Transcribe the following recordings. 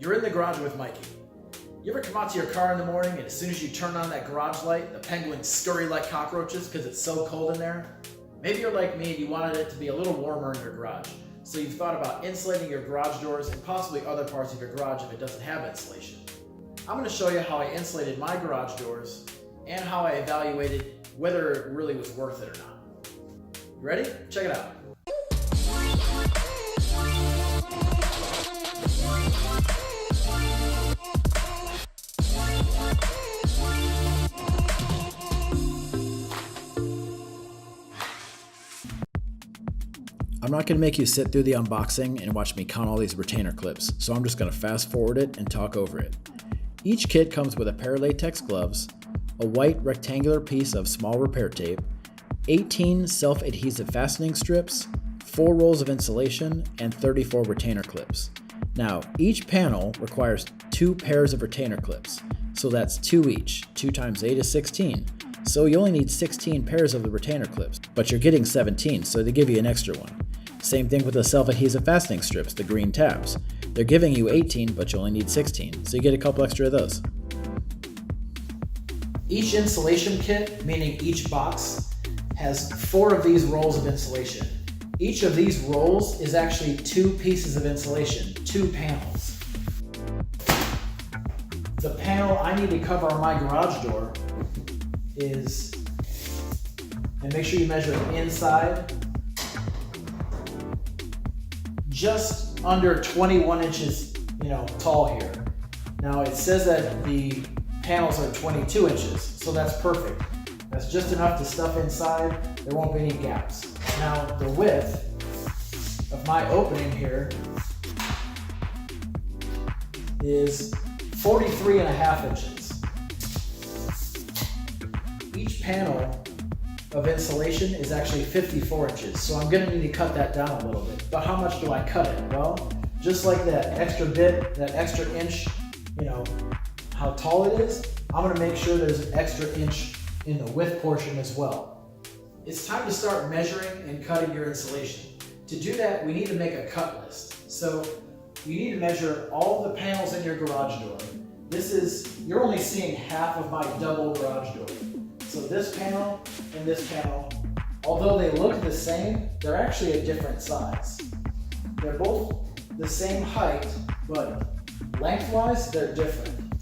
You're in the garage with Mikey. You ever come out to your car in the morning and as soon as you turn on that garage light, the penguins scurry like cockroaches because it's so cold in there? Maybe you're like me and you wanted it to be a little warmer in your garage. So you've thought about insulating your garage doors and possibly other parts of your garage if it doesn't have insulation. I'm going to show you how I insulated my garage doors and how I evaluated whether it really was worth it or not. You ready? Check it out. I'm not going to make you sit through the unboxing and watch me count all these retainer clips, so I'm just going to fast forward it and talk over it. Each kit comes with a pair of latex gloves, a white rectangular piece of small repair tape, 18 self-adhesive fastening strips, 4 rolls of insulation, and 34 retainer clips. Now, each panel requires 2 pairs of retainer clips, so that's 2 each. 2 times 8 is 16. So you only need 16 pairs of the retainer clips, but you're getting 17, so they give you an extra one. Same thing with the self-adhesive fastening strips, the green tabs. They're giving you 18, but you only need 16, so you get a couple extra of those. Each insulation kit, meaning each box, has 4 of these rolls of insulation. Each of these rolls is actually 2 pieces of insulation, 2 panels. The panel I need to cover on my garage door is, and make sure you measure it inside, just under 21 inches, tall here. Now it says that the panels are 22 inches, so that's perfect. That's just enough to stuff inside. There won't be any gaps. Now the width of my opening here is 43.5 inches. Each panel of insulation is actually 54 inches, so I'm going to need to cut that down a little bit. But how much do I cut it? Well, just like that extra bit, that extra inch, how tall it is, I'm going to make sure there's an extra inch in the width portion as well. It's time to start measuring and cutting your insulation. To do that, we need to make a cut list. So you need to measure all the panels in your garage door. You're only seeing half of my double garage door. So this panel and this panel, although they look the same, they're actually a different size. They're both the same height, but lengthwise, they're different.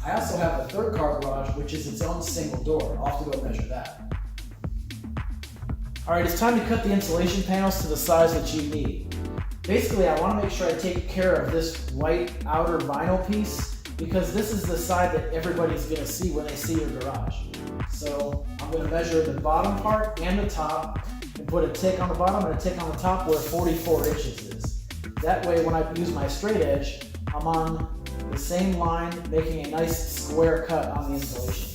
I also have a third car garage, which is its own single door. I'll have to go measure that. All right, it's time to cut the insulation panels to the size that you need. Basically, I want to make sure I take care of this white outer vinyl piece because this is the side that everybody's going to see when they see your garage. So I'm going to measure the bottom part and the top and put a tick on the bottom and a tick on the top where 44 inches is. That way when I use my straight edge, I'm on the same line, making a nice square cut on the insulation.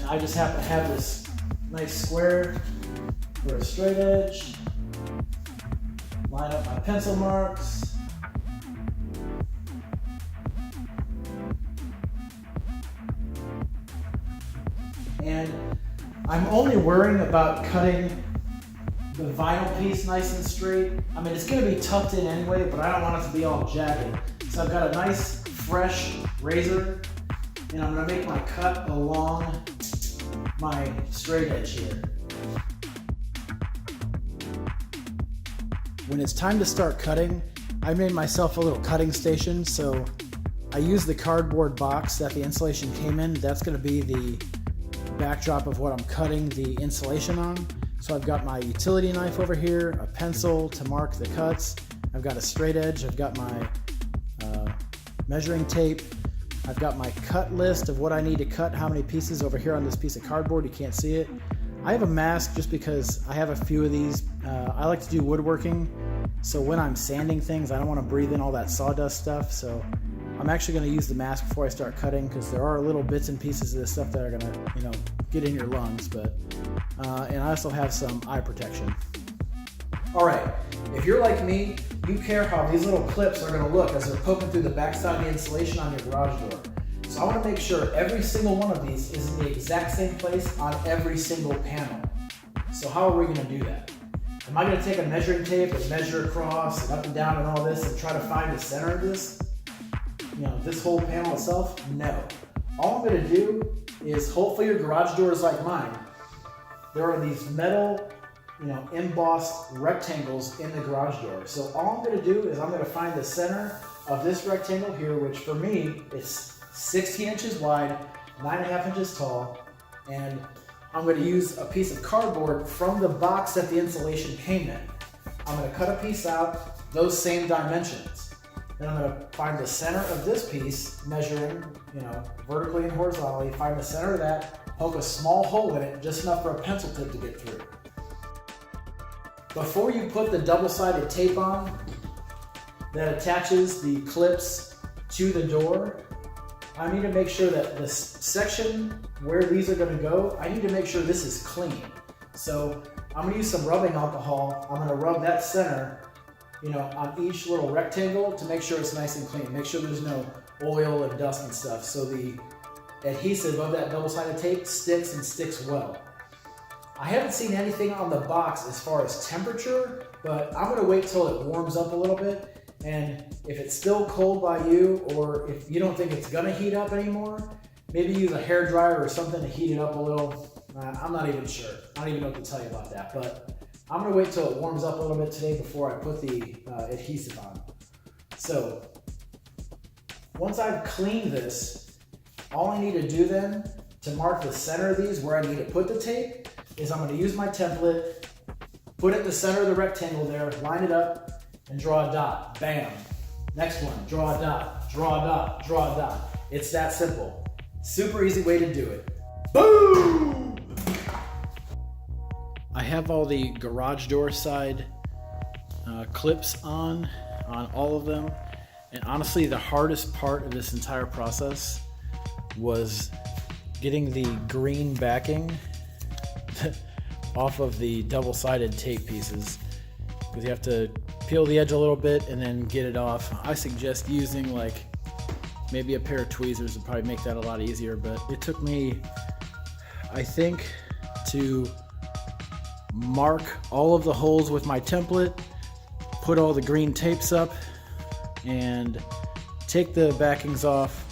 I just happen to have this nice square for a straight edge. Line up my pencil marks. And I'm only worrying about cutting the vinyl piece nice and straight. I mean, it's going to be tucked in anyway, but I don't want it to be all jagged. So I've got a nice fresh razor, and I'm going to make my cut along my straight edge here. When it's time to start cutting, I made myself a little cutting station, so I use the cardboard box that the insulation came in. That's going to be the backdrop of what I'm cutting the insulation on. So I've got my utility knife over here, a pencil to mark the cuts. I've got a straight edge. I've got my measuring tape. I've got my cut list of what I need to cut, how many pieces over here on this piece of cardboard. You can't see it. I have a mask just because I have a few of these. I like to do woodworking, so when I'm sanding things, I don't want to breathe in all that sawdust stuff. So I'm actually going to use the mask before I start cutting because there are little bits and pieces of this stuff that are going to, get in your lungs. And I also have some eye protection. All right, if you're like me, you care how these little clips are gonna look as they're poking through the backside of the insulation on your garage door. So I wanna make sure every single one of these is in the exact same place on every single panel. So how are we gonna do that? Am I gonna take a measuring tape and measure across and up and down and all this and try to find the center of this? This whole panel itself? No. All I'm gonna do is, hopefully your garage door is like mine. There are these metal, embossed rectangles in the garage door. So all I'm gonna do is I'm gonna find the center of this rectangle here, which for me is 16 inches wide, 9.5 inches tall, and I'm going to use a piece of cardboard from the box that the insulation came in. I'm going to cut a piece out, those same dimensions. Then I'm going to find the center of this piece, measuring, vertically and horizontally, find the center of that, poke a small hole in it, just enough for a pencil tip to get through. Before you put the double-sided tape on that attaches the clips to the door, I need to make sure that this section where these are going to go, I need to make sure this is clean. So I'm going to use some rubbing alcohol. I'm going to rub that center, on each little rectangle to make sure it's nice and clean. Make sure there's no oil and dust and stuff. So the adhesive of that double-sided tape sticks and sticks well. I haven't seen anything on the box as far as temperature, but I'm going to wait till it warms up a little bit. And if it's still cold by you, or if you don't think it's gonna heat up anymore, maybe use a hair dryer or something to heat it up a little. I'm not even sure. I don't even know what to tell you about that, but I'm gonna wait till it warms up a little bit today before I put the adhesive on. So once I've cleaned this, all I need to do then to mark the center of these where I need to put the tape is I'm gonna use my template, put it in the center of the rectangle there, line it up, and draw a dot. Bam. Next one, draw a dot, draw a dot, draw a dot. It's that simple. Super easy way to do it. Boom! I have all the garage door side clips on all of them. And honestly, the hardest part of this entire process was getting the green backing off of the double-sided tape pieces, because you have to peel the edge a little bit and then get it off. I suggest using maybe a pair of tweezers would probably make that a lot easier, but it took me, I think, to mark all of the holes with my template, put all the green tapes up, and take the backings off,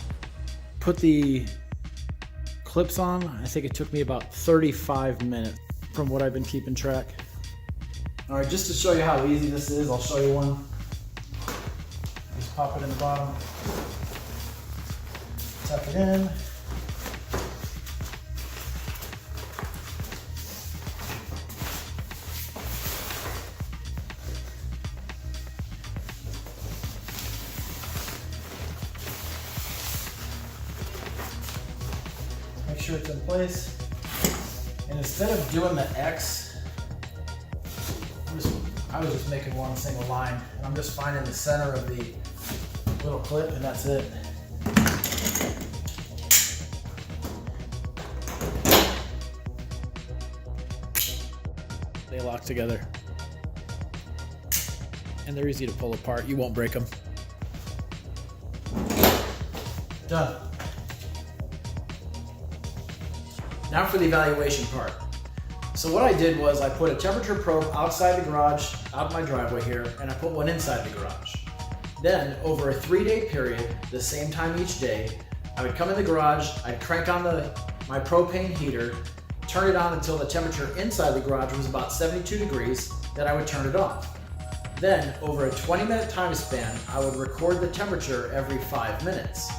put the clips on. I think it took me about 35 minutes from what I've been keeping track. All right, just to show you how easy this is, I'll show you one. Just pop it in the bottom, tuck it in. Make sure it's in place. And instead of doing the X, I was just making one single line, and I'm just finding the center of the little clip, and that's it. They lock together, and they're easy to pull apart. You won't break them. Done. Now for the evaluation part. So what I did was I put a temperature probe outside the garage, out my driveway here, and I put one inside the garage. Then, over a 3-day period, the same time each day, I would come in the garage, I'd crank on my propane heater, turn it on until the temperature inside the garage was about 72 degrees, then I would turn it off. Then, over a 20-minute time span, I would record the temperature every 5 minutes.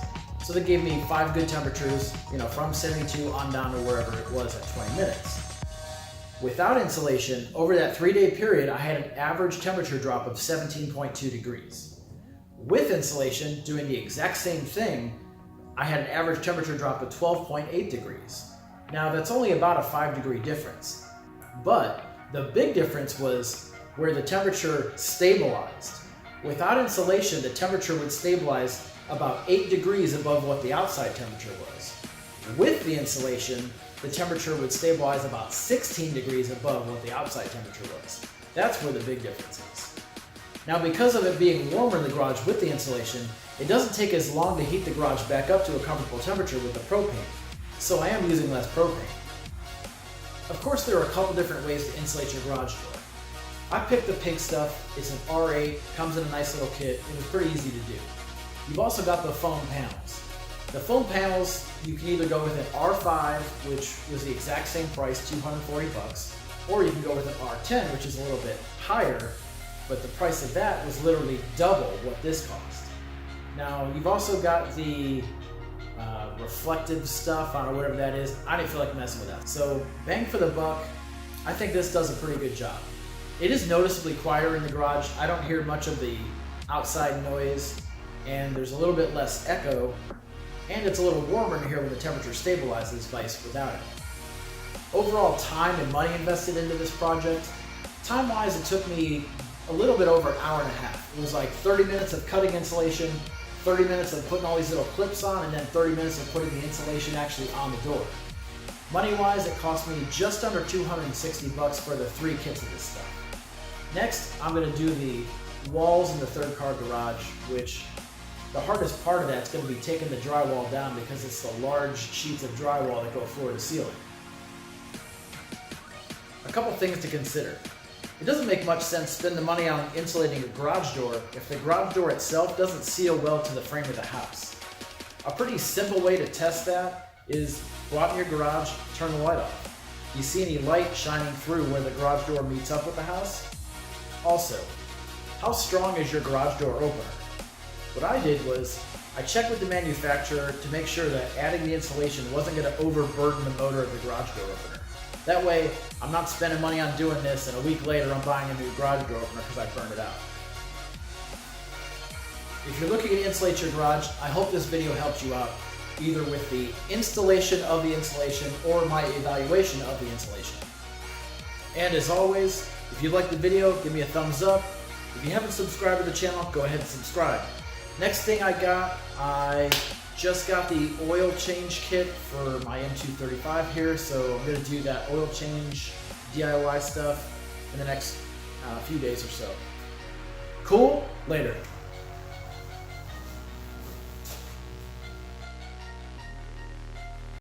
So that gave me 5 good temperatures, from 72 on down to wherever it was at 20 minutes. Without insulation, over that 3-day period, I had an average temperature drop of 17.2 degrees. With insulation, doing the exact same thing, I had an average temperature drop of 12.8 degrees. Now, that's only about a 5-degree difference. But the big difference was where the temperature stabilized. Without insulation, the temperature would stabilize about 8 degrees above what the outside temperature was. With the insulation, the temperature would stabilize about 16 degrees above what the outside temperature was. That's where the big difference is. Now because of it being warmer in the garage with the insulation, it doesn't take as long to heat the garage back up to a comfortable temperature with the propane, so I am using less propane. Of course there are a couple different ways to insulate your garage door. I picked the pink stuff, it's an R8, comes in a nice little kit, it was pretty easy to do. You've also got the foam panels. The foam panels, you can either go with an R5, which was the exact same price, $240, or you can go with an R10, which is a little bit higher, but the price of that was literally double what this cost. Now, you've also got the reflective stuff, I don't know whatever that is. I didn't feel like messing with that. So, bang for the buck, I think this does a pretty good job. It is noticeably quieter in the garage. I don't hear much of the outside noise, and there's a little bit less echo, and it's a little warmer in here when the temperature stabilizes without it. Overall time and money invested into this project, time-wise it took me a little bit over an hour and a half. It was like 30 minutes of cutting insulation, 30 minutes of putting all these little clips on, and then 30 minutes of putting the insulation actually on the door. Money-wise, it cost me just under $260 for the 3 kits of this stuff. Next, I'm going to do the walls in the third car garage, which the hardest part of that is going to be taking the drywall down because it's the large sheets of drywall that go floor to ceiling. A couple things to consider. It doesn't make much sense to spend the money on insulating a garage door if the garage door itself doesn't seal well to the frame of the house. A pretty simple way to test that is go out in your garage, turn the light off. Do you see any light shining through where the garage door meets up with the house? Also, how strong is your garage door opener? What I did was I checked with the manufacturer to make sure that adding the insulation wasn't going to overburden the motor of the garage door opener. That way, I'm not spending money on doing this and a week later I'm buying a new garage door opener because I burned it out. If you're looking to insulate your garage, I hope this video helps you out, either with the installation of the insulation or my evaluation of the insulation. And as always, if you liked the video, give me a thumbs up. If you haven't subscribed to the channel, go ahead and subscribe. Next thing I just got the oil change kit for my M235 here, so I'm going to do that oil change DIY stuff in the next few days or so. Cool? Later.